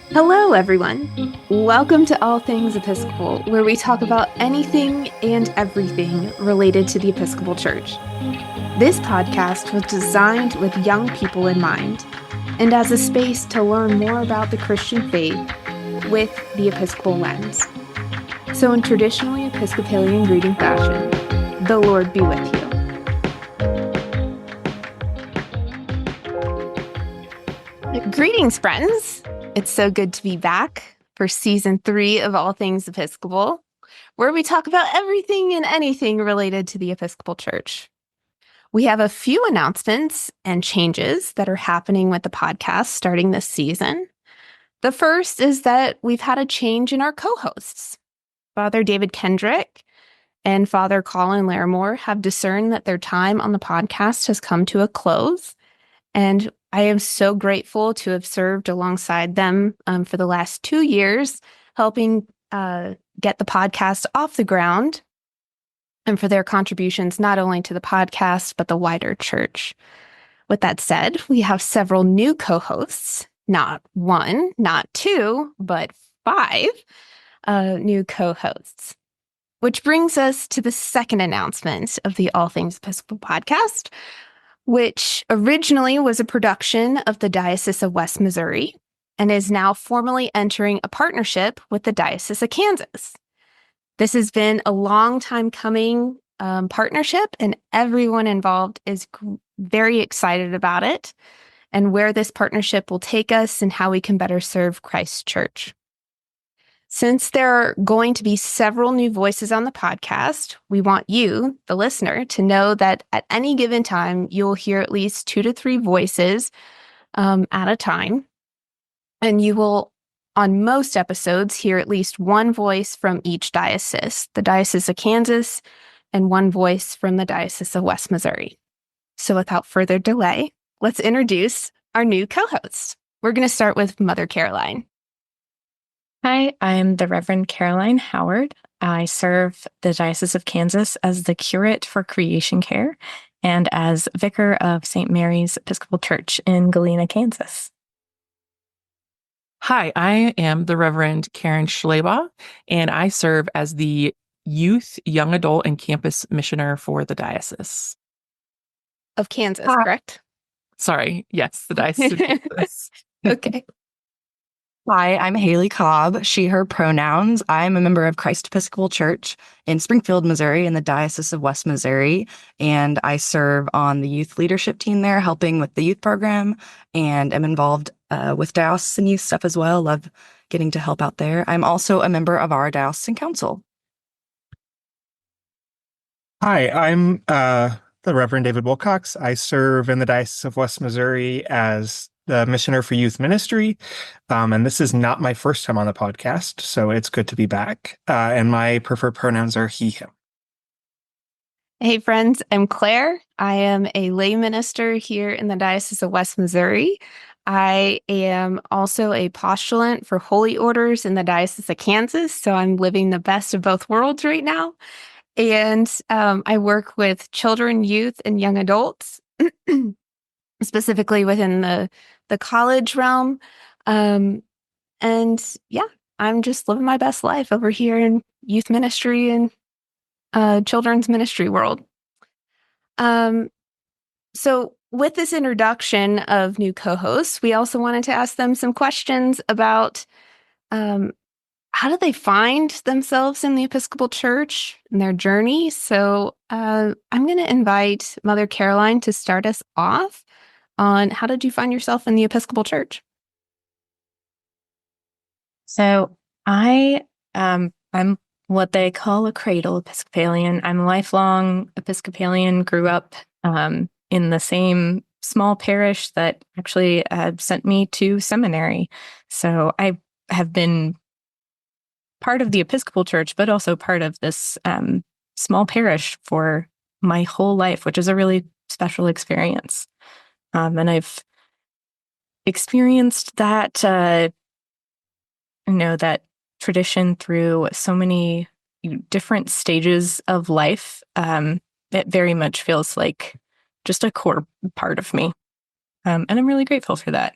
Hello, everyone. Welcome to All Things Episcopal, where we talk about anything and everything related to the Episcopal Church. This podcast was designed with young people in mind and as a space to learn more about the Christian faith with the Episcopal lens. So in traditionally Episcopalian greeting fashion, the Lord be with you. Greetings, friends. It's so good to be back for season 3 of All Things Episcopal, where we talk about everything and anything related to the Episcopal Church. We have a few announcements and changes that are happening with the podcast starting this season. The first is that we've had a change in our co-hosts. Father David Kendrick and Father Colin Larimore have discerned that their time on the podcast has come to a close, and I am so grateful to have served alongside them for the last 2 years, helping get the podcast off the ground, and for their contributions not only to the podcast, but the wider church. With that said, we have several new co-hosts, not 1, not 2, but 5 new co-hosts. Which brings us to the second announcement of the All Things Episcopal podcast, which originally was a production of the Diocese of West Missouri and is now formally entering a partnership with the Diocese of Kansas. This has been a long time coming partnership, and everyone involved is very excited about it and where this partnership will take us and how we can better serve Christ's Church. Since there are going to be several new voices on the podcast, we want you, the listener, to know that at any given time, you'll hear at least 2 to 3 voices at a time. And you will, on most episodes, hear at least one voice from each diocese, the Diocese of Kansas, and one voice from the Diocese of West Missouri. So without further delay, let's introduce our new co-host. We're going to start with Mother Caroline. Hi, I'm the Reverend Caroline Howard. I serve the Diocese of Kansas as the Curate for Creation Care and as Vicar of St. Mary's Episcopal Church in Galena, Kansas. Hi, I am the Reverend Karen Schleba, and I serve as the Youth, Young Adult, and Campus Missioner for the Diocese of Kansas, correct? Sorry, yes, the Diocese of Kansas. Okay. Hi, I'm Hayley Cobb, she, her pronouns. I'm a member of Christ Episcopal Church in Springfield, Missouri, in the Diocese of West Missouri, and I serve on the youth leadership team there, helping with the youth program, and am involved with diocesan youth stuff as well. Love getting to help out there. I'm also a member of our Diocesan Council. Hi, I'm the Reverend David Wilcox. I serve in the Diocese of West Missouri as the Missioner for Youth Ministry, and this is not my first time on the podcast, so it's good to be back, and my preferred pronouns are he, him. Hey, friends, I'm Claire. I am a lay minister here in the Diocese of West Missouri. I am also a postulant for holy orders in the Diocese of Kansas, so I'm living the best of both worlds right now. And I work with children, youth, and young adults, specifically within the college realm. And yeah, I'm just living my best life over here in youth ministry and children's ministry world. So with this introduction of new co-hosts, we also wanted to ask them some questions about how do they find themselves in the Episcopal Church and their journey. So I'm going to invite Mother Caroline to start us off on how did you find yourself in the Episcopal Church? So I'm what they call a cradle Episcopalian. I'm a lifelong Episcopalian, grew up in the same small parish that actually sent me to seminary. So I have been part of the Episcopal Church, but also part of this small parish for my whole life, which is a really special experience. And I've experienced that, that tradition through so many different stages of life. It very much feels like just a core part of me. And I'm really grateful for that.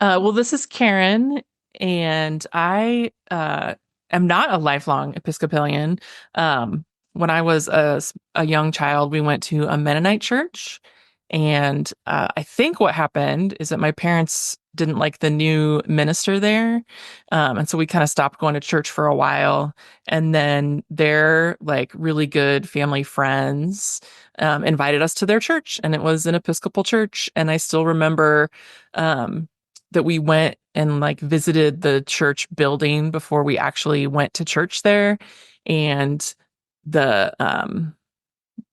Well, this is Karen, and I am not a lifelong Episcopalian. When I was a young child, we went to a Mennonite church, and I think what happened is that my parents didn't like the new minister there, and so we kind of stopped going to church for a while. And then their like really good family friends invited us to their church, and it was an Episcopal church. And I still remember that we went and like visited the church building before we actually went to church there. And the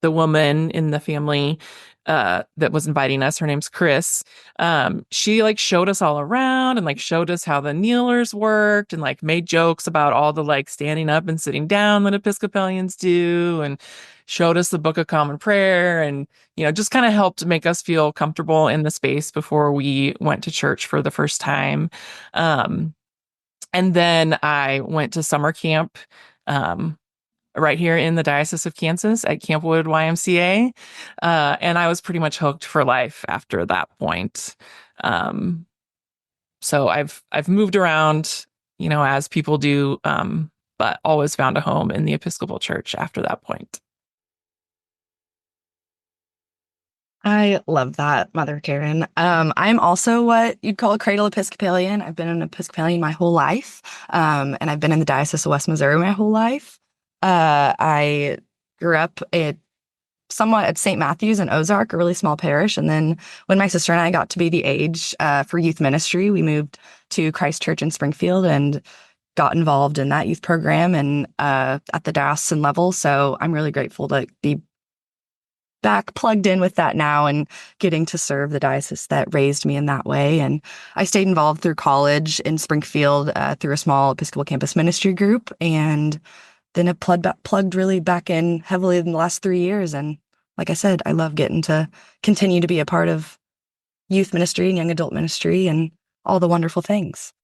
woman in the family that was inviting us, her name's Chris. She like showed us all around and like showed us how the kneelers worked and like made jokes about all the like standing up and sitting down that Episcopalians do, and showed us the Book of Common Prayer, and just kind of helped make us feel comfortable in the space before we went to church for the first time. And then I went to summer camp right here in the Diocese of Kansas at Campwood YMCA. And I was pretty much hooked for life after that point. So I've moved around, as people do, but always found a home in the Episcopal Church after that point. I love that, Mother Karen. I'm also what you'd call a cradle Episcopalian. I've been an Episcopalian my whole life, and I've been in the Diocese of West Missouri my whole life. I grew up somewhat at St. Matthew's in Ozark, a really small parish. And then when my sister and I got to be the age for youth ministry, we moved to Christ Church in Springfield and got involved in that youth program and at the diocesan level. So I'm really grateful to be back plugged in with that now and getting to serve the diocese that raised me in that way. And I stayed involved through college in Springfield through a small Episcopal campus ministry group, and then it plugged really back in heavily in the last 3 years. And like I said, I love getting to continue to be a part of youth ministry and young adult ministry and all the wonderful things.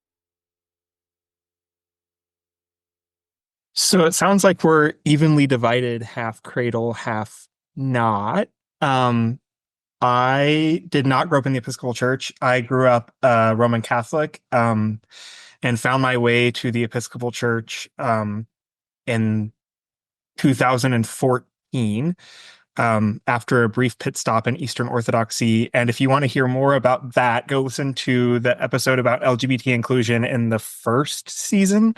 So it sounds like we're evenly divided, half cradle, half not. I did not grow up in the Episcopal Church. I grew up Roman Catholic, and found my way to the Episcopal Church in 2014 after a brief pit stop in Eastern Orthodoxy. And if you want to hear more about that, go listen to the episode about LGBT inclusion in the first season.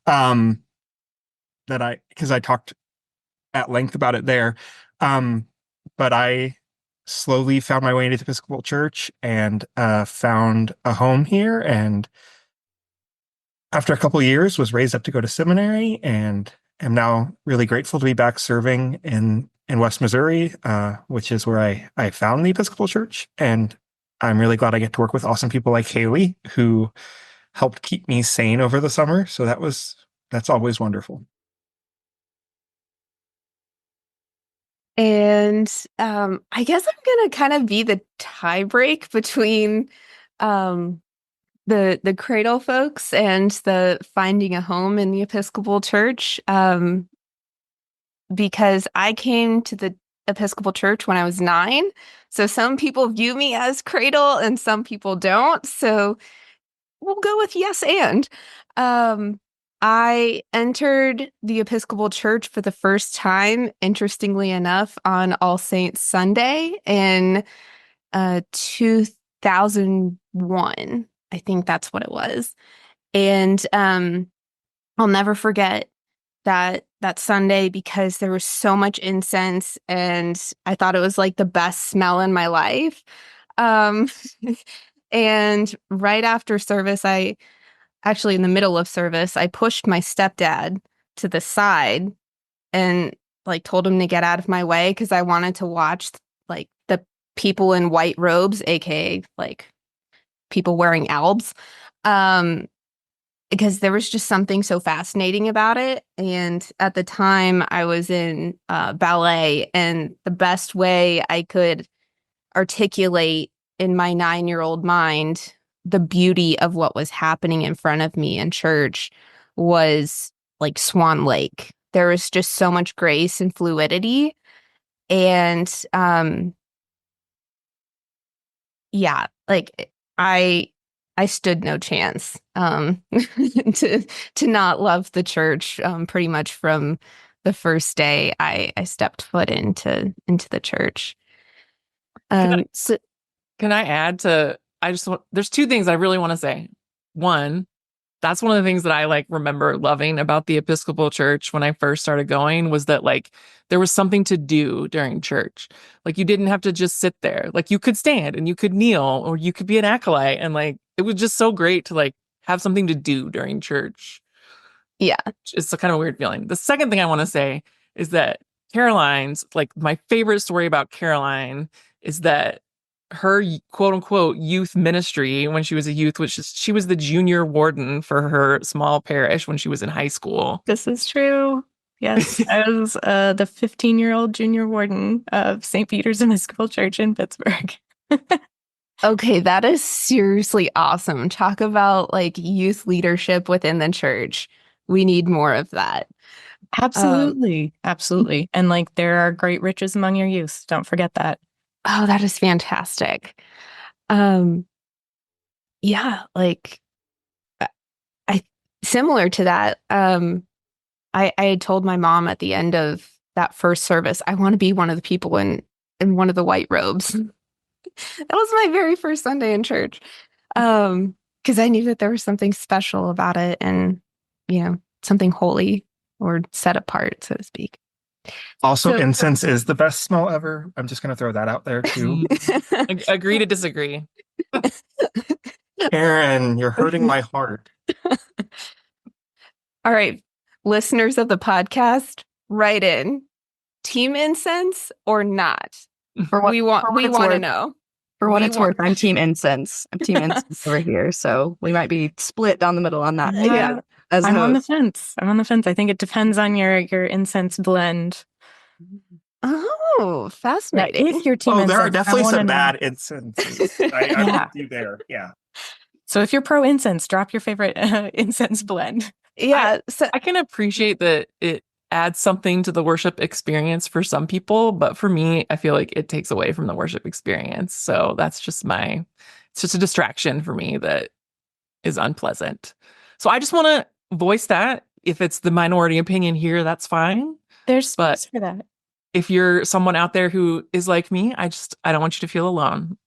Because I talked at length about it there. But I slowly found my way into the Episcopal Church and found a home here. And after a couple of years, was raised up to go to seminary, and am now really grateful to be back serving in West Missouri, which is where I found the Episcopal Church. And I'm really glad I get to work with awesome people like Hayley, who helped keep me sane over the summer. So that's always wonderful. And I guess I'm going to kind of be the tie break between the cradle folks and the finding a home in the Episcopal Church, because I came to the Episcopal Church when I was 9. So some people view me as cradle and some people don't. So we'll go with yes and. I entered the Episcopal Church for the first time, interestingly enough, on All Saints Sunday in 2001. I think that's what it was. And I'll never forget that Sunday because there was so much incense and I thought it was like the best smell in my life. And right after service, actually in the middle of service, I pushed my stepdad to the side and like told him to get out of my way because I wanted to watch like the people in white robes, aka like people wearing albs, because there was just something so fascinating about it. And at the time I was in ballet, and the best way I could articulate in my 9-year-old mind the beauty of what was happening in front of me in church was like Swan Lake. There was just so much grace and fluidity. And yeah, like I I stood no chance to not love the church. Pretty much from the first day I stepped foot into the church. So Can I add to? There's two things I really want to say. One, that's one of the things that I remember loving about the Episcopal Church when I first started going was that there was something to do during church. You didn't have to just sit there. You could stand and you could kneel or you could be an acolyte, and it was just so great to have something to do during church. Yeah. It's a kind of a weird feeling. The second thing I want to say is that Caroline's my favorite story about Caroline is that her quote unquote youth ministry when she was a youth, she was the junior warden for her small parish when she was in high school. This is true. Yes, I was the 15-year-old junior warden of St. Peter's Episcopal Church in Pittsburgh. Okay, that is seriously awesome. Talk about youth leadership within the church. We need more of that. Absolutely. Absolutely. And there are great riches among your youth. Don't forget that. Oh, that is fantastic. Yeah, I similar to that. I had told my mom at the end of that first service, I want to be one of the people in one of the white robes. That was my very first Sunday in church. Because I knew that there was something special about it and, something holy or set apart, so to speak. Also, So- incense is the best smell ever. I'm just going to throw that out there too. Agree to disagree. Aaron, you're hurting my heart. All right, listeners of the podcast, write in team incense or not. For what we want it's to worth. know. For what We it's want- worth, I'm team incense. I'm team incense over here, so we might be split down the middle on that. Yeah. as I'm on the host. fence. I think it depends on your incense blend. Oh, fascinating. If your team Oh, incense, there are definitely I wanna some know. bad incenses. I'm Yeah. with you there. Yeah. So if you're pro incense, drop your favorite incense blend. Yeah. So I can appreciate that it adds something to the worship experience for some people, but for me, I feel like it takes away from the worship experience. So that's just it's just a distraction for me that is unpleasant. So I just want to voice that. If it's the minority opinion here, that's fine. There's But- space for that. If you're someone out there who is like me, I don't want you to feel alone.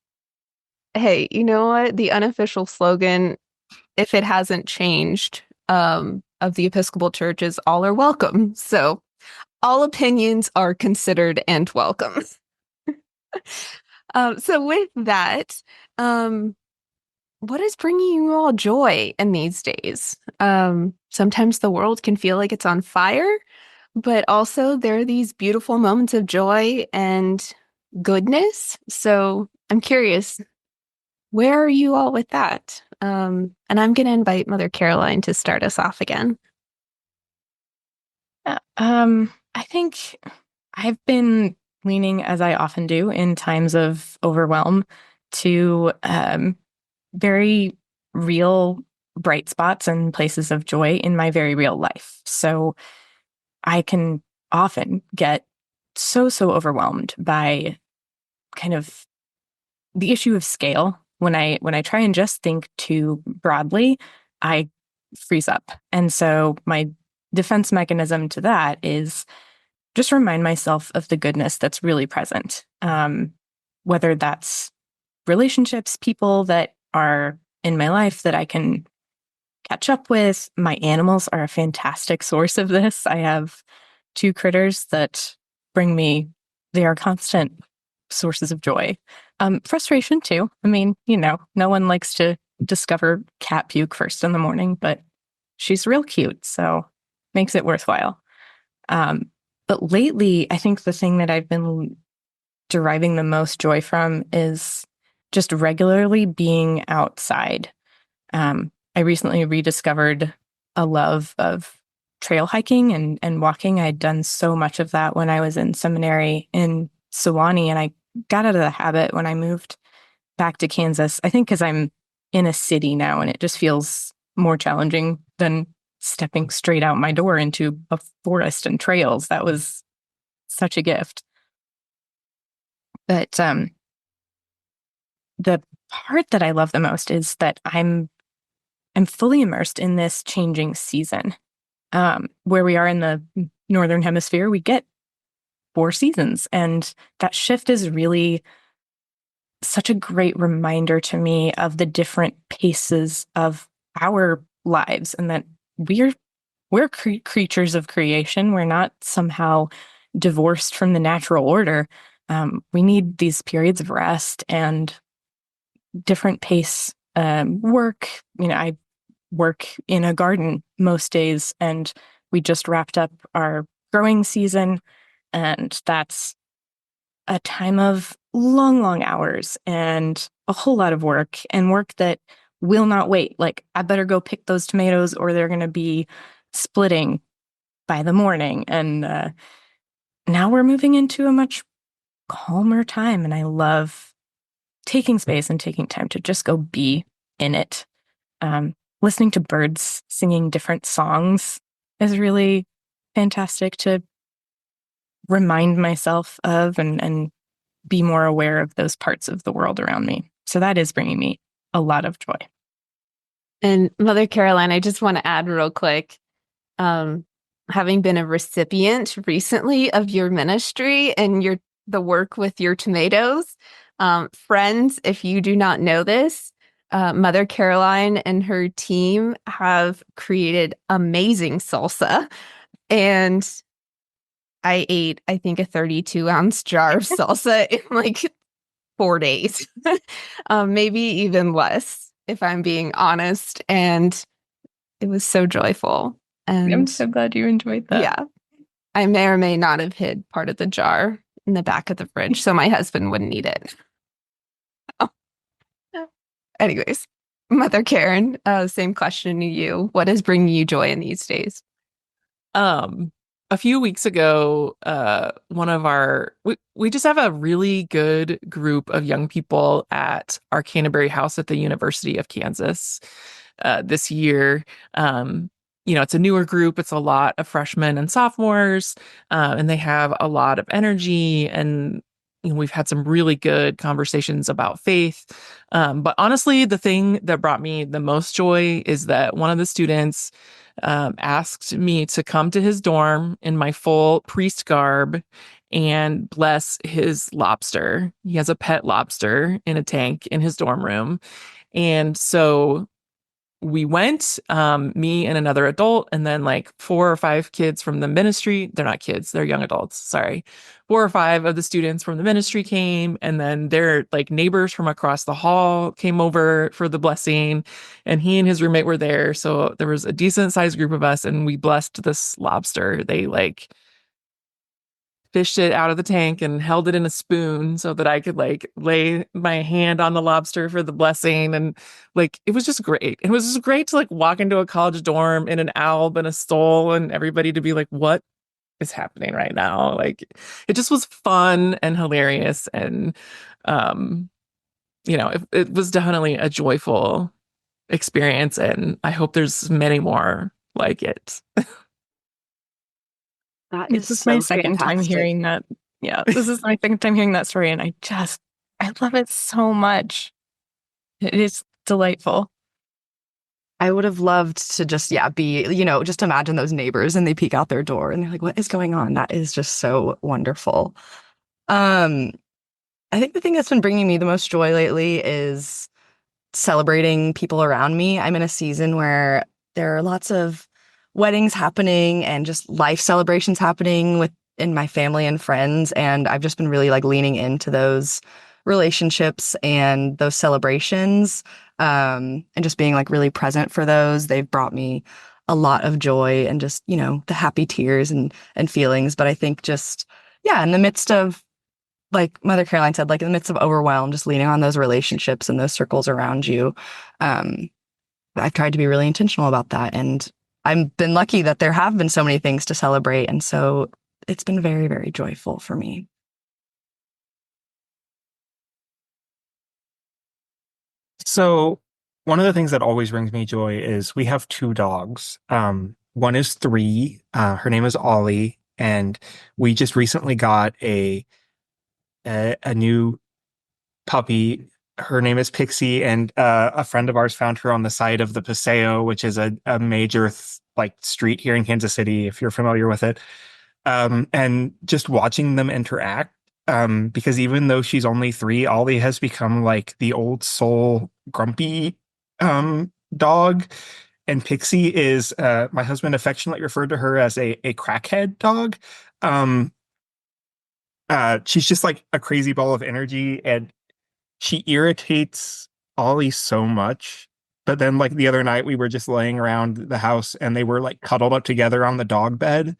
hey, you know what? The unofficial slogan, if it hasn't changed, of the Episcopal Church is all are welcome. So all opinions are considered and welcome. So with that, what is bringing you all joy in these days? Sometimes the world can feel like it's on fire, but also there are these beautiful moments of joy and goodness. So I'm curious, where are you all with that? And I'm going to invite Mother Caroline to start us off again. I think I've been leaning, as I often do in times of overwhelm, to very real bright spots and places of joy in my very real life. So I can often get so overwhelmed by kind of the issue of scale. When I try and just think too broadly, I freeze up. And so my defense mechanism to that is just remind myself of the goodness that's really present. Whether that's relationships, people that are in my life that I can catch up with. My animals are a fantastic source of this. I have 2 critters that they are constant sources of joy. Frustration too. I mean, no one likes to discover cat puke first in the morning, but she's real cute, so makes it worthwhile. But lately, I think the thing that I've been deriving the most joy from is just regularly being outside. I recently rediscovered a love of trail hiking and walking. I'd done so much of that when I was in seminary in Sewanee, and I got out of the habit when I moved back to Kansas. I think because I'm in a city now and it just feels more challenging than stepping straight out my door into a forest and trails. That was such a gift. But the part that I love the most is that I'm fully immersed in this changing season. Where we are in the Northern Hemisphere, we get 4 seasons, and that shift is really such a great reminder to me of the different paces of our lives, and that we're creatures of creation. We're not somehow divorced from the natural order. We need these periods of rest and different pace work. I work in a garden most days, and we just wrapped up our growing season, and that's a time of long, long hours and a whole lot of work, and work that will not wait. Like, I better go pick those tomatoes or they're going to be splitting by the morning. And now we're moving into a much calmer time, and I love taking space and taking time to just go be in it. Listening to birds singing different songs is really fantastic to remind myself of and be more aware of those parts of the world around me. So that is bringing me a lot of joy. And Mother Caroline, I just want to add real quick, having been a recipient recently of your ministry and the work with your tomatoes, friends, if you do not know this, Mother Caroline and her team have created amazing salsa, and I ate, I think, a 32-ounce jar of salsa in like 4 days, maybe even less, if I'm being honest. And it was so joyful. And I'm so glad you enjoyed that. Yeah. I may or may not have hid part of the jar in the back of the fridge so my husband wouldn't eat it. Oh. Anyways, Mother Karen, same question to you. What is bringing you joy in these days? A few weeks ago, we just have a really good group of young people at our Canterbury house at the University of Kansas this year. It's a newer group. It's a lot of freshmen and sophomores, and they have a lot of energy, and we've had some really good conversations about faith. But honestly, the thing that brought me the most joy is that one of the students asked me to come to his dorm in my full priest garb and bless his lobster. He has a pet lobster in a tank in his dorm room. And so we went, me and another adult, and then like 4 or 5 kids from the ministry. They're not kids, they're young adults. Sorry. 4 or 5 of the students from the ministry came, and then their like neighbors from across the hall came over for the blessing, and he and his roommate were there. So there was a decent sized group of us, and we blessed this lobster. They like fished it out of the tank and held it in a spoon so that I could like lay my hand on the lobster for the blessing. And like, it was just great. It was just great to like walk into a college dorm in an alb and a stole, and everybody to be like, what is happening right now? Like, it just was fun and hilarious. And, it was definitely a joyful experience. And I hope there's many more like it. That This is my second time hearing that. Yeah, this is my second time hearing that story, and I love it so much. It is delightful. I would have loved to just, be, just imagine those neighbors and they peek out their door and they're like, what is going on? That is just so wonderful. I think the thing that's been bringing me the most joy lately is celebrating people around me. I'm in a season where there are lots of weddings happening and just life celebrations happening within my family and friends. And I've just been really like leaning into those relationships and those celebrations, and just being like really present for those. They've brought me a lot of joy and just, the happy tears and feelings. But I think just, in the midst of, like Mother Caroline said, like in the midst of overwhelm, just leaning on those relationships and those circles around you. I've tried to be really intentional about that. And I've been lucky that there have been so many things to celebrate. And so it's been very, very joyful for me. So one of the things that always brings me joy is we have 2 dogs. One is 3. Her name is Ollie, and we just recently got a new puppy her name is Pixie, and a friend of ours found her on the side of the Paseo, which is a major like street here in Kansas City, if you're familiar with it. And just watching them interact, because even though she's only 3, Ollie has become like the old soul grumpy dog, and Pixie is my husband affectionately referred to her as a crackhead dog. She's just like a crazy ball of energy, and she irritates Ollie so much. But then, like the other night, we were just laying around the house, and they were like cuddled up together on the dog bed.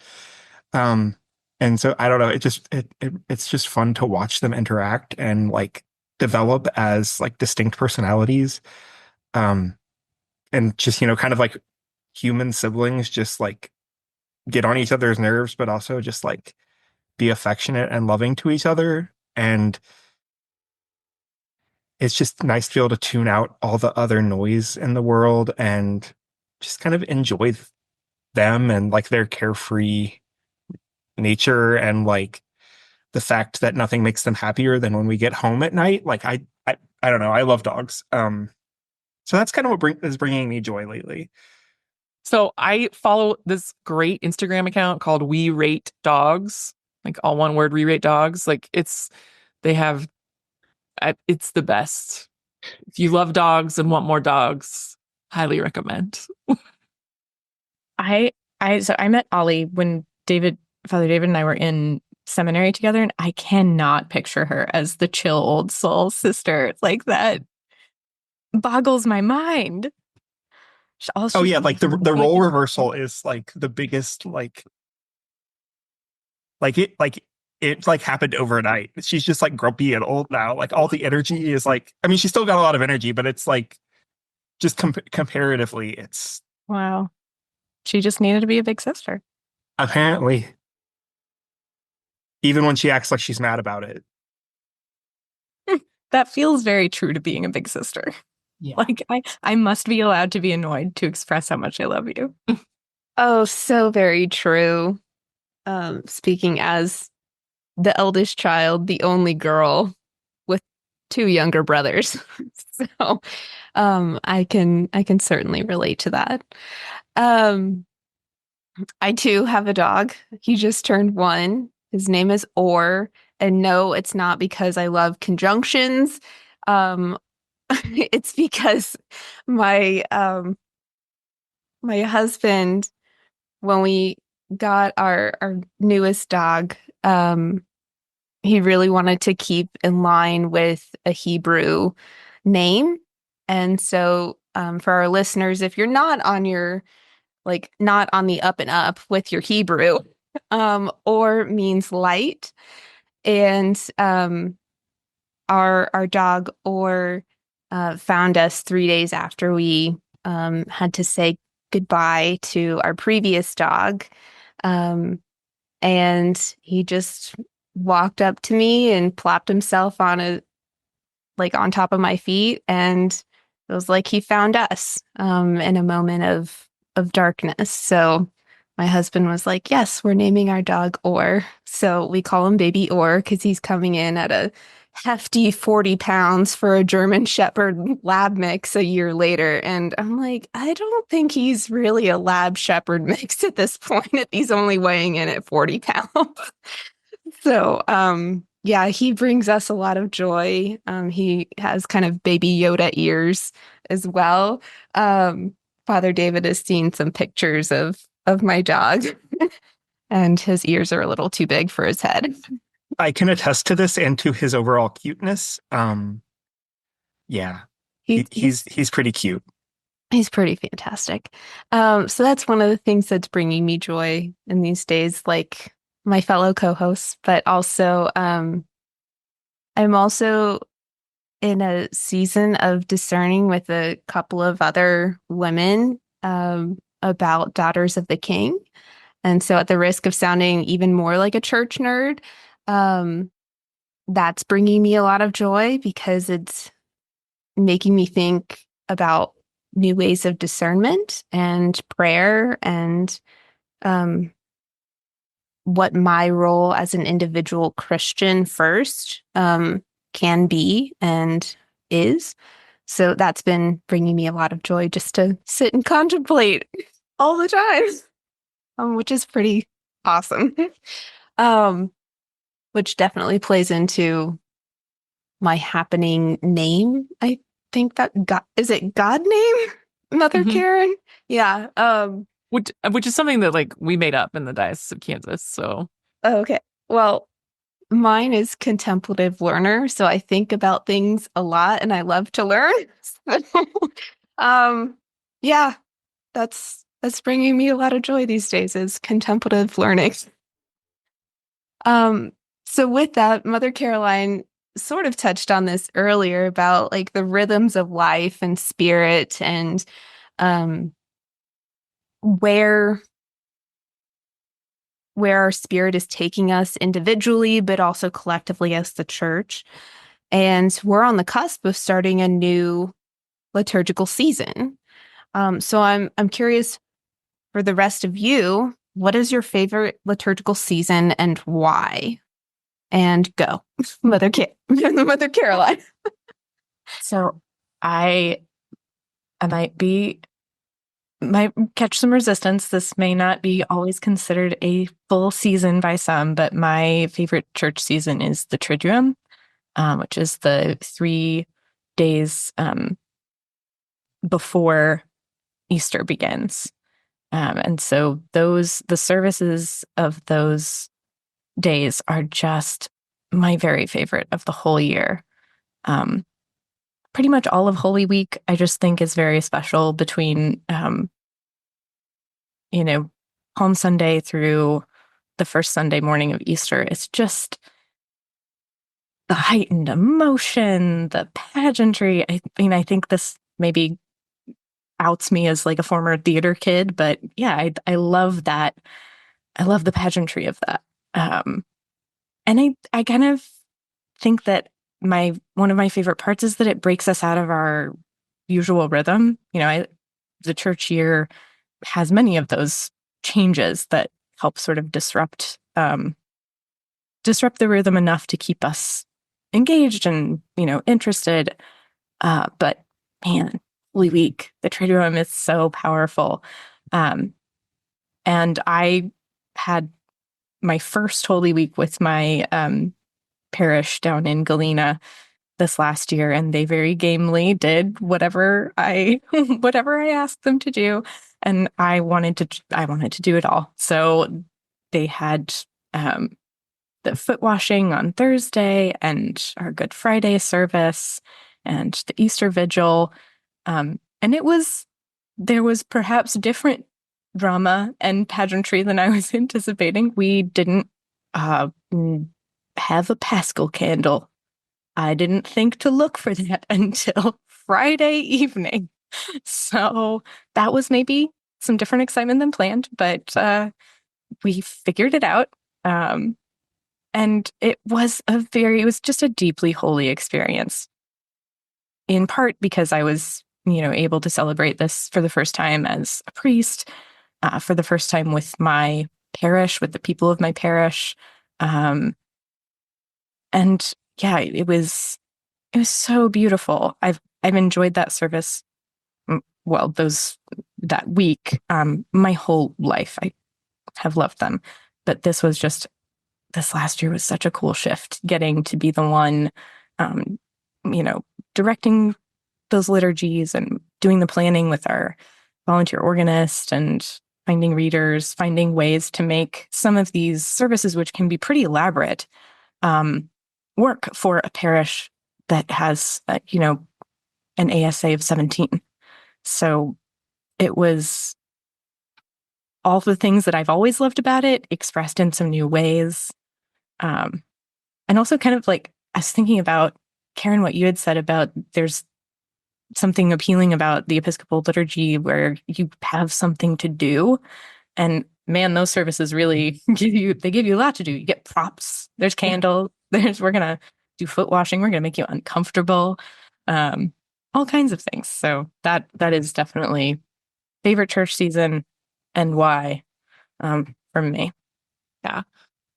And so I don't know. It's just fun to watch them interact and like develop as like distinct personalities. And just kind of like human siblings, just like get on each other's nerves, but also just like be affectionate and loving to each other. And it's just nice to be able to tune out all the other noise in the world and just kind of enjoy them and like their carefree nature, and like the fact that nothing makes them happier than when we get home at night. Like I don't know. I love dogs. So that's kind of what is bringing me joy lately. So I follow this great Instagram account called We Rate Dogs, like all one word, We Rate Dogs. Like it's the best. If you love dogs and want more dogs, highly recommend. I met Ollie when Father David and I were in seminary together, and I cannot picture her as the chill old soul sister. Like that boggles my mind. Oh yeah, like the role reversal is like the biggest it happened overnight. She's just like grumpy and old now. Like all the energy is like, I mean, she's still got a lot of energy, but it's like just comparatively, it's wow. She just needed to be a big sister. Apparently. Even when she acts like she's mad about it. That feels very true to being a big sister. Yeah. Like I must be allowed to be annoyed to express how much I love you. Oh, so very true. Speaking as the eldest child, the only girl with 2 younger brothers. So I can certainly relate to that. I too have a dog. He just turned 1. His name is Orr. And no, it's not because I love conjunctions. It's because my my husband, when we got our newest dog, he really wanted to keep in line with a Hebrew name. And so for our listeners, if you're not on your not on the up and up with your Hebrew, or means light. And our dog or found us 3 days after we had to say goodbye to our previous dog. And he just walked up to me and plopped himself on on top of my feet, and it was like he found us in a moment of darkness. So my husband was like, yes, we're naming our dog Orr. So we call him Baby Orr because he's coming in at a hefty 40 pounds for a German Shepherd lab mix a year later. And I'm like, I don't think he's really a lab shepherd mix at this point if he's only weighing in at 40 pounds. So, yeah, he brings us a lot of joy. He has kind of baby Yoda ears as well. Father David has seen some pictures of my dog, and his ears are a little too big for his head. I can attest to this and to his overall cuteness. Yeah, he's pretty cute. He's pretty fantastic. So that's one of the things that's bringing me joy in these days, like my fellow co-hosts, but also I'm also in a season of discerning with a couple of other women about Daughters of the King. And so at the risk of sounding even more like a church nerd, that's bringing me a lot of joy because it's making me think about new ways of discernment and prayer and what my role as an individual Christian first can be, and is. So that's been bringing me a lot of joy just to sit and contemplate all the time, which is pretty awesome. Which definitely plays into my happening name. I think that is it God name? Mother Mhm. Karen? Yeah. Which is something that like we made up in the Diocese of Kansas. So Okay. Well, mine is contemplative learner. So I think about things a lot and I love to learn. So, yeah, that's bringing me a lot of joy these days is contemplative learning. So with that, Mother Caroline sort of touched on this earlier about like the rhythms of life and spirit and um where our spirit is taking us individually, but also collectively as the church. And we're on the cusp of starting a new liturgical season. So I'm curious for the rest of you, what is your favorite liturgical season and why? And go, Mother Caroline. So I might catch some resistance. This may not be always considered a full season by some, but my favorite church season is the Triduum, which is the 3 days before Easter begins. And so the services of those days are just my very favorite of the whole year. Pretty much all of Holy Week, I just think is very special between, Palm Sunday through the first Sunday morning of Easter. It's just the heightened emotion, the pageantry. I mean, I think this maybe outs me as like a former theater kid, but yeah, I love that. I love the pageantry of that. And I kind of think that one of my favorite parts is that it breaks us out of our usual rhythm. The church year has many of those changes that help sort of disrupt the rhythm enough to keep us engaged and interested. But man, Holy Week, the Triduum is so powerful. And I had my first Holy Week with my parish down in Galena this last year, and they very gamely did whatever I asked them to do, and I wanted to do it all. So they had the foot washing on Thursday, and our Good Friday service, and the Easter Vigil, and there was perhaps different drama and pageantry than I was anticipating. We didn't have a Paschal candle. I didn't think to look for that until Friday evening. So that was maybe some different excitement than planned, but we figured it out. And it was just a deeply holy experience. In part because I was, able to celebrate this for the first time as a priest, for the first time with my parish, with the people of my parish. And yeah, it was so beautiful. I've enjoyed that service, that week, my whole life. I have loved them, but this last year was such a cool shift, getting to be the one, directing those liturgies and doing the planning with our volunteer organist and finding readers, finding ways to make some of these services, which can be pretty elaborate, work for a parish that has, an ASA of 17. So it was all the things that I've always loved about it, expressed in some new ways. And also kind of like, I was thinking about, Karen, what you had said about there's something appealing about the Episcopal liturgy where you have something to do. And man, those services really give you a lot to do. You get props, there's candles, we're going to do foot washing, we're going to make you uncomfortable, all kinds of things. So that is definitely favorite church season and why, from me. yeah.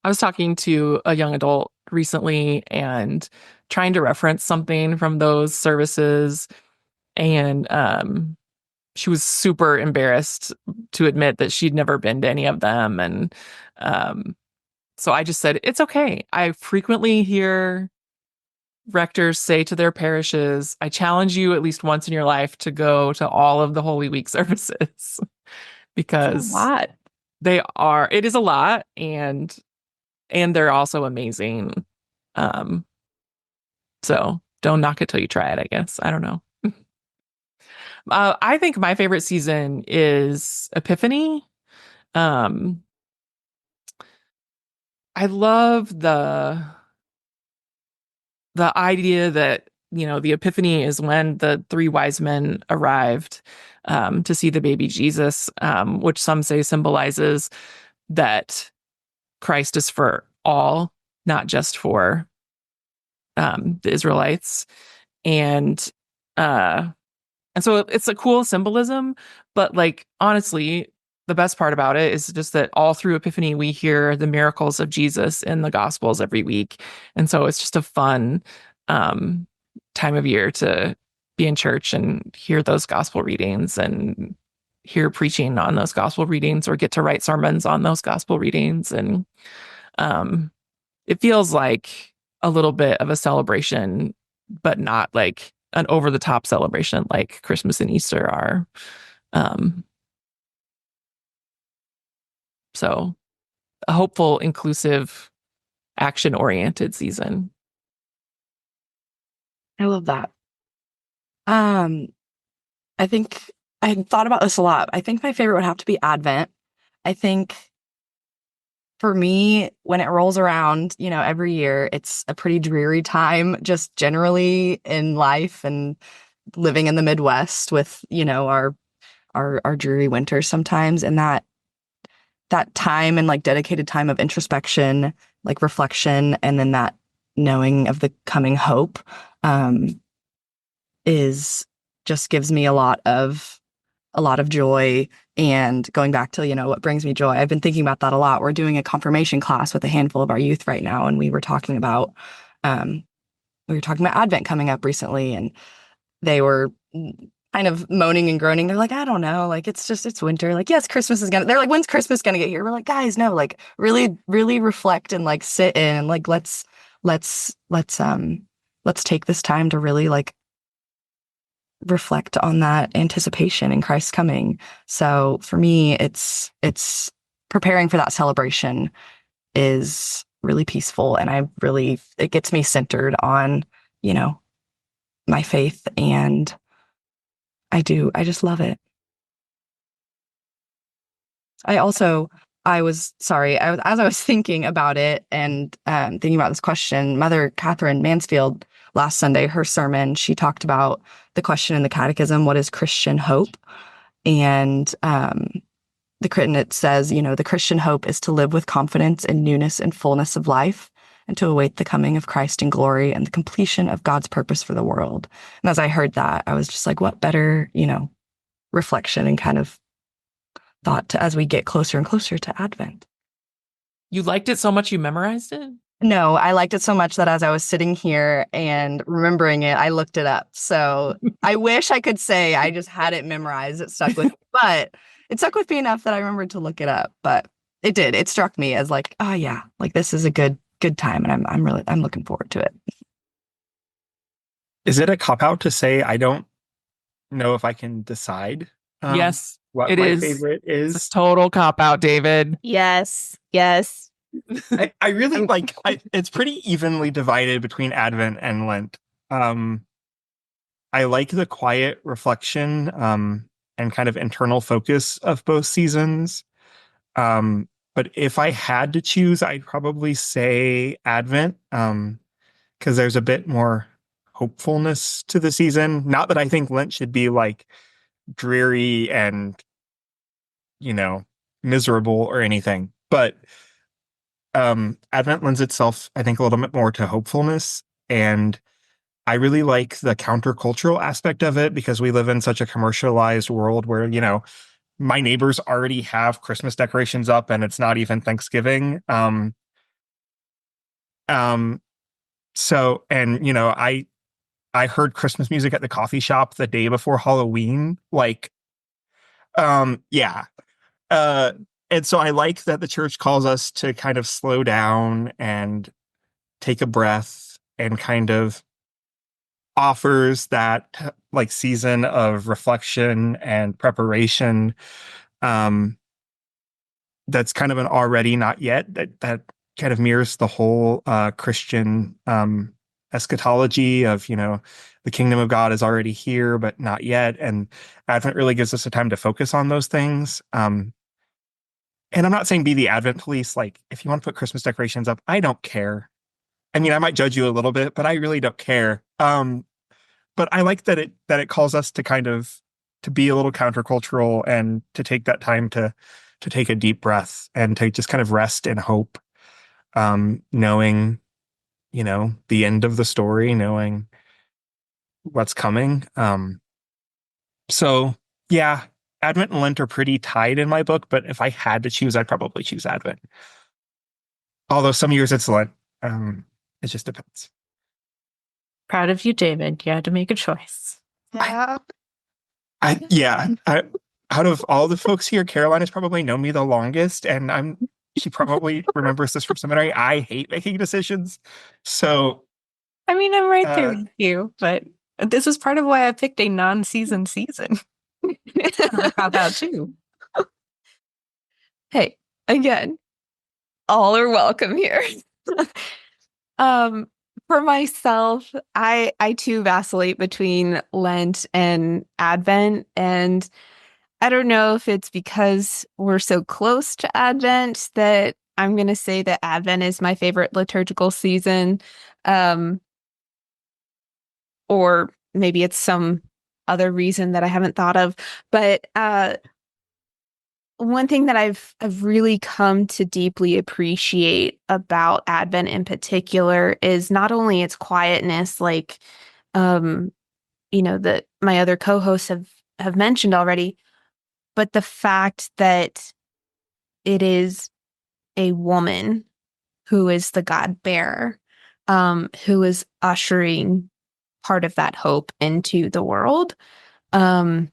I was talking to a young adult recently and trying to reference something from those services, and she was super embarrassed to admit that she'd never been to any of them. And so I just said, it's okay. I frequently hear rectors say to their parishes, I challenge you at least once in your life to go to all of the Holy Week services because That's a lot. it is a lot, and they're also amazing. So don't knock it till you try it, I guess. I don't know. I think my favorite season is Epiphany. I love the idea that, the Epiphany is when the three wise men arrived to see the baby Jesus, which some say symbolizes that Christ is for all, not just for the Israelites. And so it's a cool symbolism, but like, honestly, the best part about it is just that all through Epiphany, we hear the miracles of Jesus in the Gospels every week. And so it's just a fun time of year to be in church and hear those gospel readings and hear preaching on those gospel readings, or get to write sermons on those gospel readings. And it feels like a little bit of a celebration, but not like an over-the-top celebration like Christmas and Easter are. So a hopeful, inclusive, action-oriented season. I love that. I think I had thought about this a lot. I think my favorite would have to be Advent. I think for me, when it rolls around, every year, it's a pretty dreary time, just generally in life and living in the Midwest with, our dreary winters sometimes. And that time and like dedicated time of introspection, like reflection, and then that knowing of the coming hope, is just gives me a lot of joy. And going back to, what brings me joy, I've been thinking about that a lot. We're doing a confirmation class with a handful of our youth right now, and we were talking about Advent coming up recently, and they were kind of moaning and groaning. They're like, I don't know, like it's winter. Like, yes, they're like, when's Christmas gonna get here? We're like, guys, no, like really, really reflect and like sit in and like let's take this time to really like reflect on that anticipation in Christ's coming. So for me, it's preparing for that celebration is really peaceful, and it gets me centered on, my faith, and I just love it. As I was thinking about it and thinking about this question, Mother Catherine Mansfield, last Sunday, her sermon, she talked about the question in the Catechism, what is Christian hope? And it says, the Christian hope is to live with confidence in newness and fullness of life, and to await the coming of Christ in glory and the completion of God's purpose for the world. And as I heard that, I was just like, what better, reflection and kind of thought as we get closer and closer to Advent. You liked it so much you memorized it? No, I liked it so much that as I was sitting here and remembering it, I looked it up. So I wish I could say I just had it memorized. It stuck with me, but it stuck with me enough that I remembered to look it up. But it did. It struck me as like, oh yeah, like this is a good time, and I'm looking forward to it. Is it a cop-out to say I don't know if I can decide? Yes, what it my is. favorite is. It's a total cop-out, David. Yes. I really like. It's pretty evenly divided between Advent and Lent. I like the quiet reflection and kind of internal focus of both seasons. But if I had to choose, I'd probably say Advent, because there's a bit more hopefulness to the season. Not that I think Lent should be like dreary and, miserable or anything, but Advent lends itself, I think, a little bit more to hopefulness. And I really like the countercultural aspect of it, because we live in such a commercialized world where, my neighbors already have Christmas decorations up and it's not even Thanksgiving. So, and I heard Christmas music at the coffee shop the day before Halloween. Like, yeah. Uh, and so I like that the church calls us to kind of slow down and take a breath and kind of offers that like season of reflection and preparation. That's kind of an already not yet that kind of mirrors the whole Christian eschatology of, the kingdom of God is already here, but not yet. And Advent really gives us a time to focus on those things. And I'm not saying be the Advent police. Like, if you want to put Christmas decorations up, I don't care. I mean, I might judge you a little bit, but I really don't care. But I like that it calls us to kind of to be a little countercultural and to take that time to take a deep breath and to just kind of rest in hope, knowing, the end of the story, knowing what's coming. So yeah, Advent and Lent are pretty tied in my book, but if I had to choose, I'd probably choose Advent. Although some years it's Lent. It just depends. Proud of you, David. You had to make a choice. Yeah. Out of all the folks here, Caroline has probably known me the longest, and she probably remembers this from seminary. I hate making decisions. So I mean, I'm right there with you, but this is part of why I picked a non-season season. How about you? Hey, again, all are welcome here. For myself, I too vacillate between Lent and Advent, and I don't know if it's because we're so close to Advent that I'm going to say that Advent is my favorite liturgical season, or maybe it's some other reason that I haven't thought of. But one thing that I've really come to deeply appreciate about Advent in particular is not only its quietness, like that my other co-hosts have mentioned already, but the fact that it is a woman who is the God bearer, who is ushering part of that hope into the world. And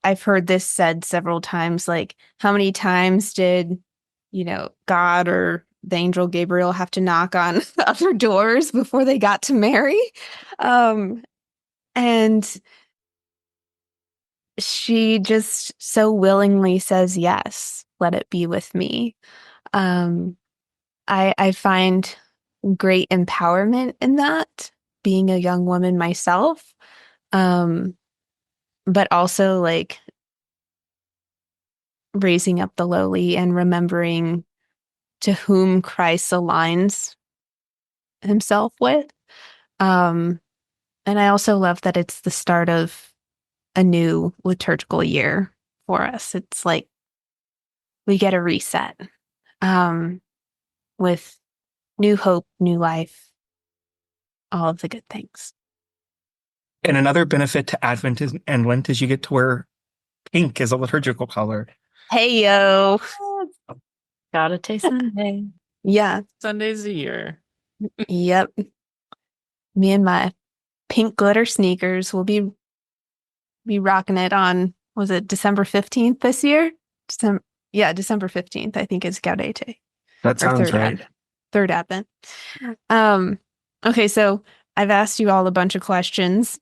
I've heard this said several times, like, how many times did, God or the angel Gabriel have to knock on other doors before they got to Mary? And she just so willingly says, yes, let it be with me. I find great empowerment in that, being a young woman myself. But also like raising up the lowly and remembering to whom Christ aligns himself with. And I also love that it's the start of a new liturgical year for us. It's like we get a reset with new hope, new life, all of the good things. And another benefit to Advent and Lent is you get to wear pink as a liturgical color. Hey, yo. Gotta taste Sunday. Yeah. Sundays a year. Yep. Me and my pink glitter sneakers will be rocking it on, was it December 15th this year? December 15th, I think is Gaudete. That sounds right. Third Advent. Okay, so I've asked you all a bunch of questions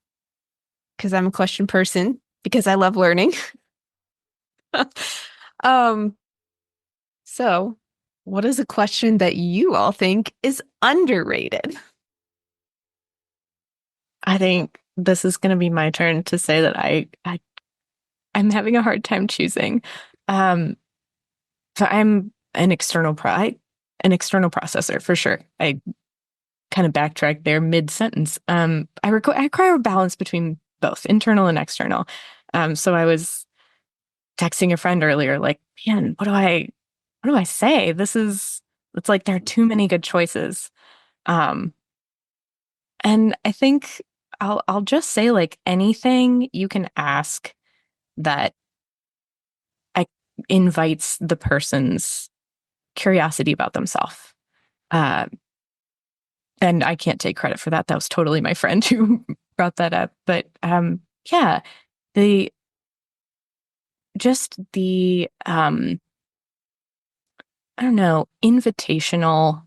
because I'm a question person, because I love learning. So what is a question that you all think is underrated? I think this is going to be my turn to say that I'm having a hard time choosing. So I'm an external processor for sure. I kind of backtrack there mid-sentence. I require a balance between both internal and external. So I was texting a friend earlier, like, man, what do I say? It's like there are too many good choices. And I think I'll just say, like, anything you can ask that invites the person's curiosity about themselves. And I can't take credit for that. That was totally my friend who brought that up. But yeah, the I don't know, invitational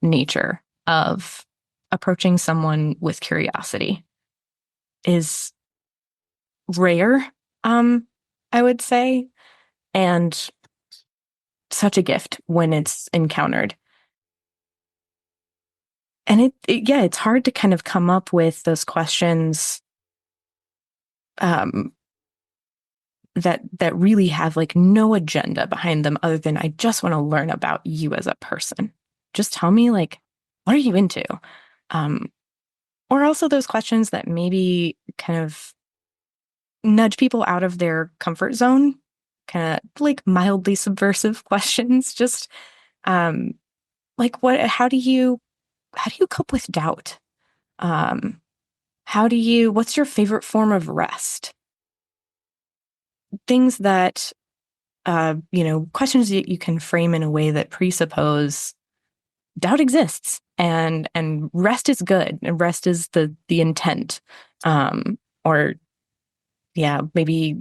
nature of approaching someone with curiosity is rare, I would say, and such a gift when it's encountered. And it's hard to kind of come up with those questions that really have like no agenda behind them other than I just want to learn about you as a person. Just tell me, like, what are you into? Or also those questions that maybe kind of nudge people out of their comfort zone, kind of like mildly subversive questions. Just like how do you cope with doubt? What's your favorite form of rest? Things that, questions that you can frame in a way that presuppose doubt exists and rest is good and rest is the intent. Or maybe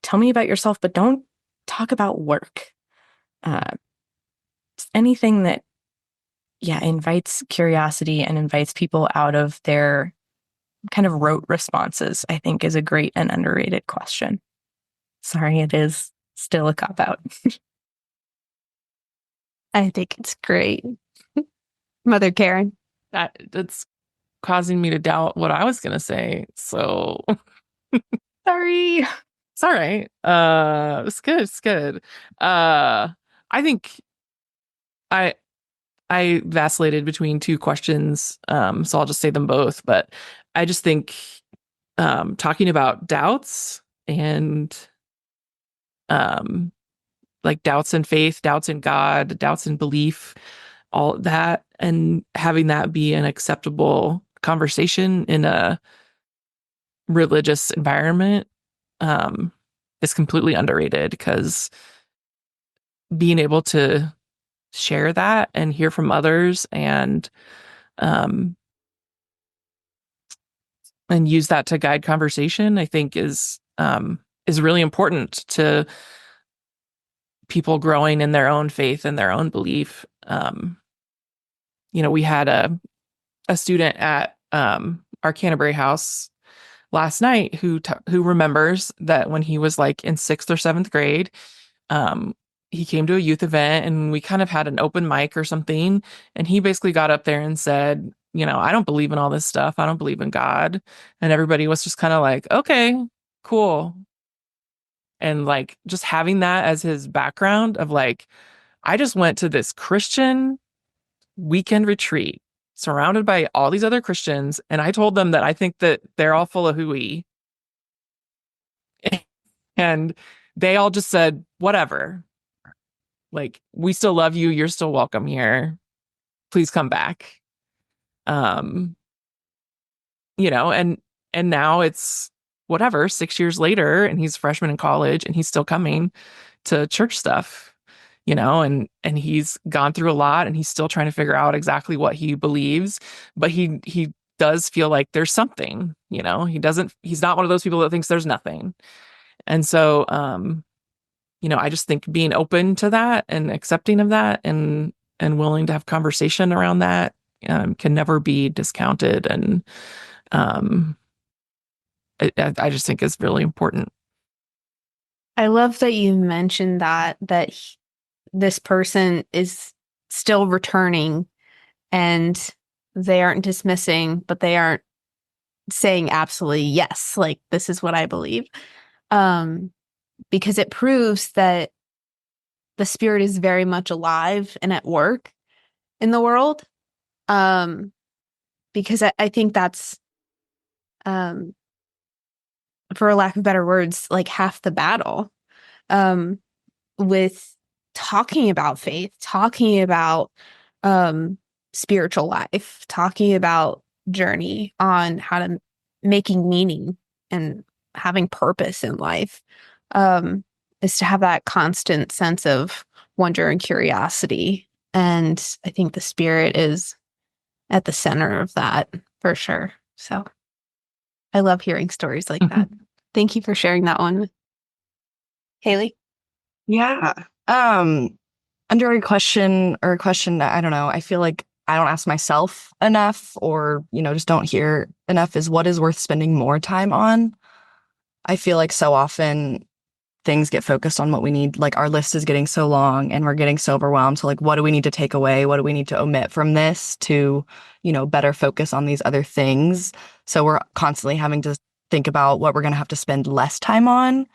tell me about yourself, but don't talk about work. Anything that, invites curiosity and invites people out of their kind of rote responses, I think is a great and underrated question. Sorry, it is still a cop-out. I think it's great. Mother Karen. That's causing me to doubt what I was going to say. So Sorry. it's all right. It's good. It's good. I think I vacillated between two questions. So I'll just say them both. But I just think talking about doubts and like doubts in faith, doubts in God, doubts in belief, all that, and having that be an acceptable conversation in a religious environment is completely underrated, because being able to share that and hear from others and use that to guide conversation, I think is really important to people growing in their own faith and their own belief. We had a student at our Canterbury house last night who remembers that when he was like in 6th or 7th grade, he came to a youth event and we kind of had an open mic or something. And he basically got up there and said, I don't believe in all this stuff. I don't believe in God. And everybody was just kind of like, okay, cool. And like just having that as his background of like, I just went to this Christian weekend retreat surrounded by all these other Christians, and I told them that I think that they're all full of hooey. And they all just said, whatever. Like, we still love you. You're still welcome here. Please come back. And now it's whatever, 6 years later, and he's a freshman in college and he's still coming to church stuff, and he's gone through a lot and he's still trying to figure out exactly what he believes, but he does feel like there's something, he's not one of those people that thinks there's nothing. And so, I just think being open to that and accepting of that and willing to have conversation around that can never be discounted. And I just think is really important. I love that you mentioned that this person is still returning and they aren't dismissing, but they aren't saying absolutely yes, like this is what I believe. Because it proves that the Spirit is very much alive and at work in the world. Because I think that's, for lack of better words, like half the battle with talking about faith, talking about spiritual life, talking about journey on how to making meaning and having purpose in life, is to have that constant sense of wonder and curiosity. And I think the Spirit is at the center of that for sure. So I love hearing stories like that. Thank you for sharing that one. Hayley? Yeah. Under a question I don't know, I feel like I don't ask myself enough or, just don't hear enough is what is worth spending more time on. I feel like so often things get focused on what we need. Like our list is getting so long and we're getting so overwhelmed. So like, what do we need to take away? What do we need to omit from this to, better focus on these other things? So we're constantly having to think about what we're going to have to spend less time on.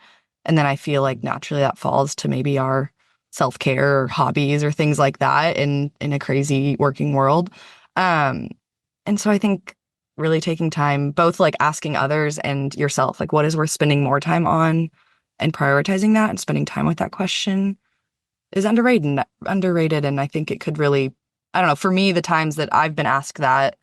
And then I feel like naturally that falls to maybe our self-care or hobbies or things like that in a crazy working world. And so I think really taking time, both like asking others and yourself, like what is worth spending more time on and prioritizing that and spending time with that question is underrated. And I think it could really, I don't know, for me, the times that I've been asked that,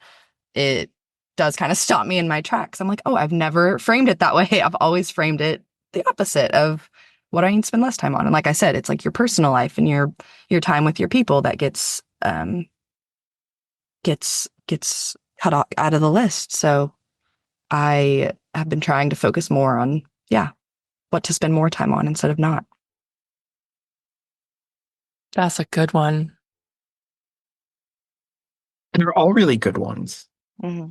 it does kind of stop me in my tracks. I'm like, oh, I've never framed it that way. I've always framed it the opposite of what I need to spend less time on. And like I said, it's like your personal life and your time with your people that gets cut out of the list. So I have been trying to focus more on, what to spend more time on instead of not. That's a good one. They're all really good ones. Mm-hmm.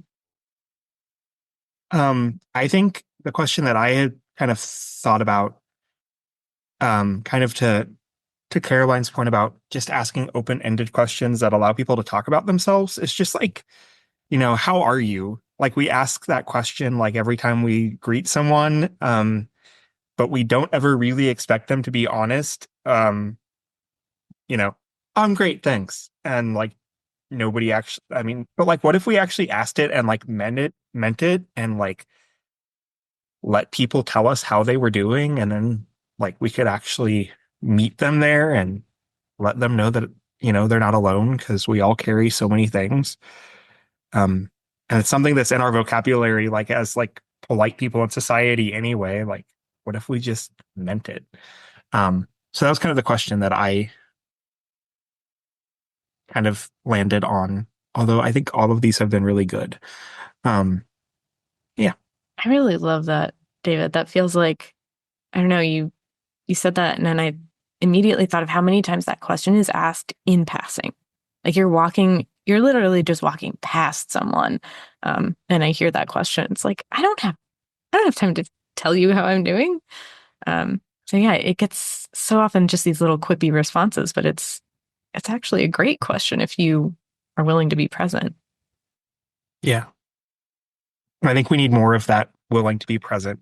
I think the question that I had kind of thought about, kind of to Caroline's point about just asking open-ended questions that allow people to talk about themselves, is just like, how are you? Like we ask that question like every time we greet someone, but we don't ever really expect them to be honest. I'm great, thanks. And like nobody actually, but like what if we actually asked it and like meant it and like let people tell us how they were doing, and then like we could actually meet them there and let them know that they're not alone, because we all carry so many things. And it's something that's in our vocabulary, like as like polite people in society anyway. Like, what if we just meant it? So that was kind of the question that I kind of landed on, although I think all of these have been really good. I really love that, David. That feels like, I don't know, you said that, and then I immediately thought of how many times that question is asked in passing. Like you're literally just walking past someone, and I hear that question. It's like, I don't have time to tell you how I'm doing. So yeah, it gets so often just these little quippy responses, but it's actually a great question if you are willing to be present. Yeah. I think we need more of that willing to be present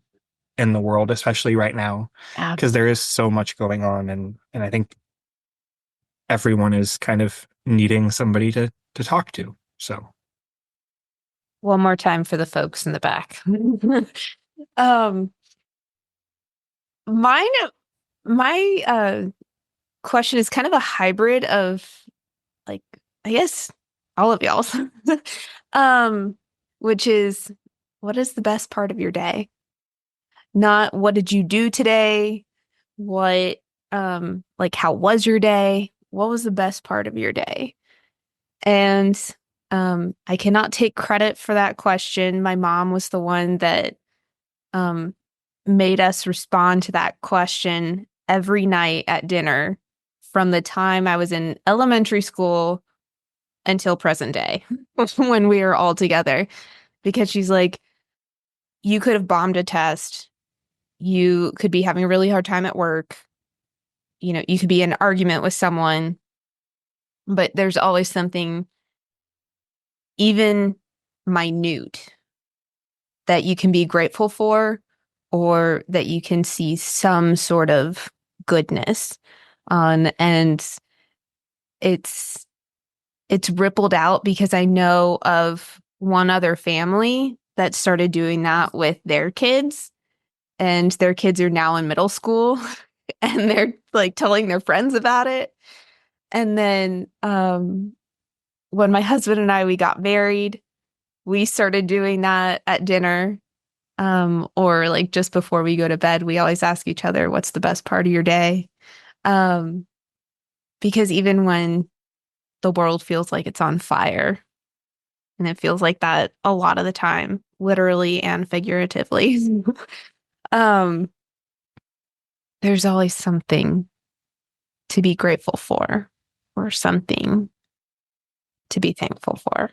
in the world, especially right now, because there is so much going on. And I think everyone is kind of needing somebody to talk to. So One more time for the folks in the back. My question is kind of a hybrid of, like, I guess all of y'all's, which is, what is the best part of your day? Not what did you do today? What, like, how was your day? What was the best part of your day? And I cannot take credit for that question. My mom was the one that made us respond to that question every night at dinner from the time I was in elementary school until present day when we were all together. Because she's like, you could have bombed a test. You could be having a really hard time at work. You could be in an argument with someone, but there's always something even minute that you can be grateful for, or that you can see some sort of goodness on. And it's rippled out because I know of one other family that started doing that with their kids, and their kids are now in middle school and they're like telling their friends about it. And then when my husband and we got married, we started doing that at dinner. Or like just before we go to bed, we always ask each other, what's the best part of your day? And Because even when the world feels like it's on fire, and it feels like that a lot of the time, literally and figuratively, there's always something to be grateful for or something to be thankful for.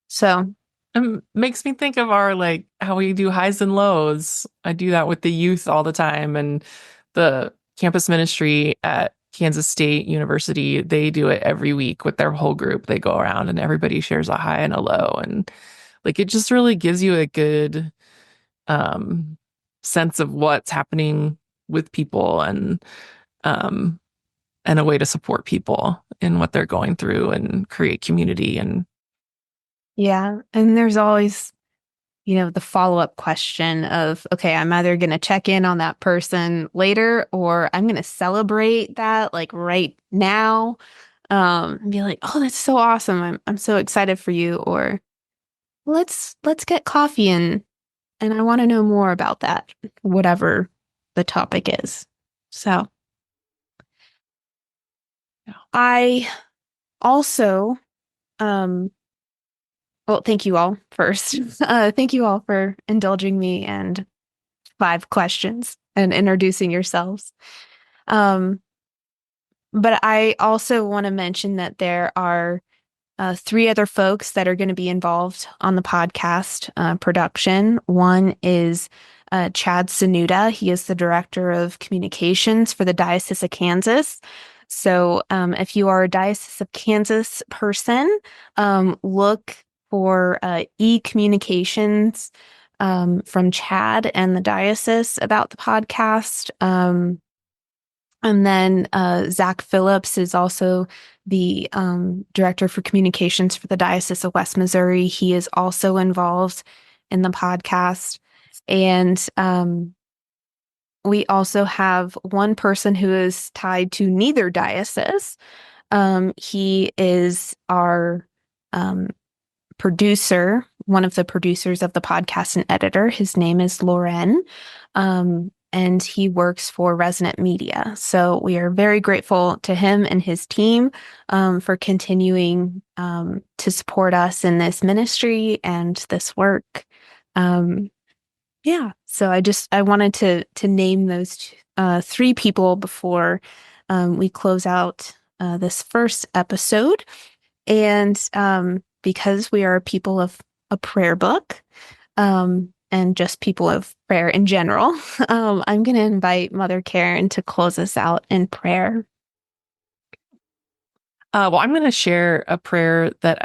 So it makes me think of our, like, how we do highs and lows. I do that with the youth all the time, and the campus ministry at Kansas State University, they do it every week with their whole group. They go around and everybody shares a high and a low, and like, it just really gives you a good sense of what's happening with people, and a way to support people in what they're going through and create community. And yeah, and there's always, the follow-up question of, okay, I'm either going to check in on that person later, or I'm going to celebrate that like right now, and be like, oh, that's so awesome. I'm so excited for you. Or let's get coffee and I want to know more about that, whatever the topic is. So yeah. I also, well, thank you all first. Thank you all for indulging me and 5 questions and introducing yourselves. But I also want to mention that there are 3 other folks that are going to be involved on the podcast production. One is Chad Sanuda. He is the Director of Communications for the Diocese of Kansas. So if you are a Diocese of Kansas person, look for e-communications from Chad and the diocese about the podcast. And then Zach Phillips is also the Director for Communications for the Diocese of West Missouri. He is also involved in the podcast. And we also have one person who is tied to neither diocese. He is our producer, one of the producers of the podcast and editor. His name is Loren, and he works for Resonant Media. So we are very grateful to him and his team for continuing to support us in this ministry and this work. So I wanted to name those 3 people before we close out this first episode. And because we are a people of a prayer book, and just people of prayer in general, I'm going to invite Mother Karen to close us out in prayer. Well, I'm going to share a prayer that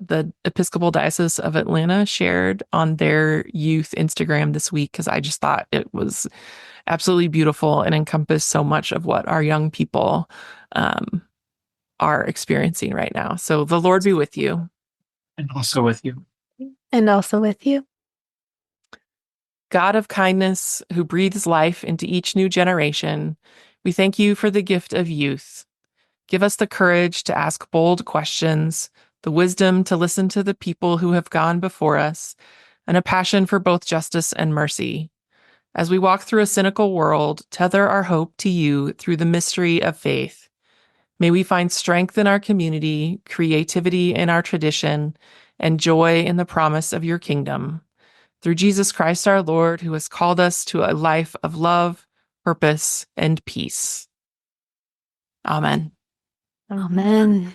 the Episcopal Diocese of Atlanta shared on their youth Instagram this week, because I just thought it was absolutely beautiful and encompassed so much of what our young people are experiencing right now. So the Lord be with you. And also with you. And also with you. God of kindness, who breathes life into each new generation, we thank you for the gift of youth. Give us the courage to ask bold questions, the wisdom to listen to the people who have gone before us, and a passion for both justice and mercy. As we walk through a cynical world, tether our hope to you through the mystery of faith. May we find strength in our community, creativity in our tradition, and joy in the promise of your kingdom. Through Jesus Christ our Lord, who has called us to a life of love, purpose, and peace. Amen. Amen.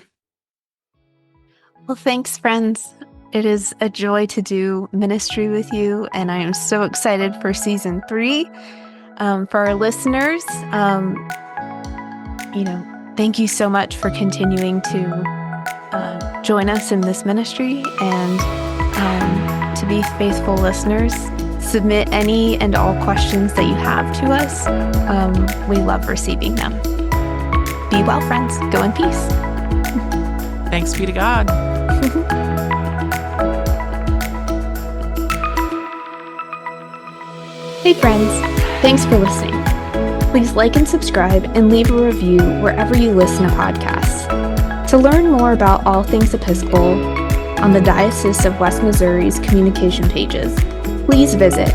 Well, thanks, friends. It is a joy to do ministry with you, and I am so excited for season 3. For our listeners, thank you so much for continuing to join us in this ministry, and to be faithful listeners. Submit any and all questions that you have to us. We love receiving them. Be well, friends. Go in peace. Thanks be to God. Hey, friends. Thanks for listening. Please like and subscribe and leave a review wherever you listen to podcasts. To learn more about all things Episcopal on the Diocese of West Missouri's communication pages, please visit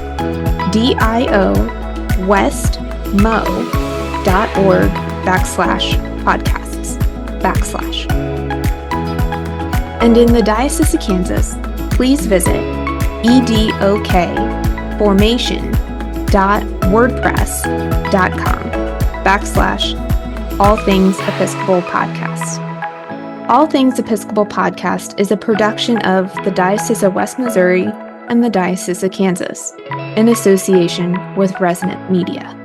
diowestmo.org/ podcasts / And in the Diocese of Kansas, please visit edokformation.wordpress.com / All Things Episcopal Podcast. All Things Episcopal Podcast is a production of the Diocese of West Missouri and the Diocese of Kansas, in association with Resonant Media.